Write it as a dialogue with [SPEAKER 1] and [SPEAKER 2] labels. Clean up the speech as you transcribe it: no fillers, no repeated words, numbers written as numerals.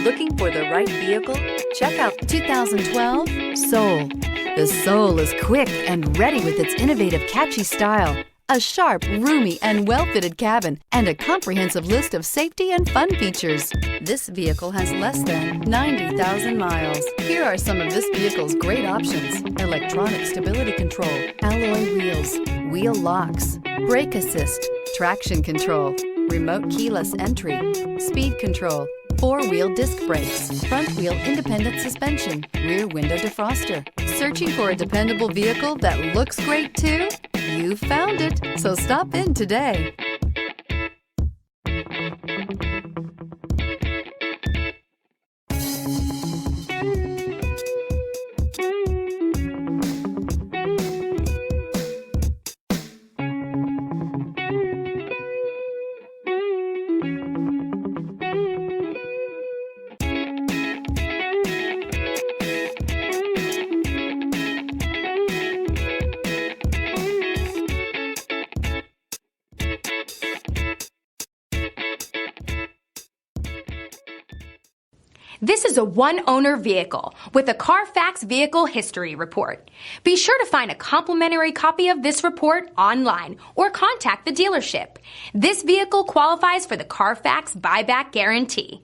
[SPEAKER 1] Looking for the right vehicle? Check out 2012 Soul. The Soul is quick and ready with its innovative, catchy style, a sharp, roomy, and well-fitted cabin, and a comprehensive list of safety and fun features. This vehicle has less than 90,000 miles. Here are some of this vehicle's great options: electronic stability control, alloy wheels, wheel locks, brake assist, traction control, remote keyless entry, speed control, four-wheel disc brakes, front-wheel independent suspension, rear window defroster. Searching for a dependable vehicle that looks great too? You found it, so stop in today.
[SPEAKER 2] This is a one-owner vehicle with a Carfax Vehicle History Report. Be sure to find a complimentary copy of this report online or contact the dealership. This vehicle qualifies for the Carfax Buyback Guarantee.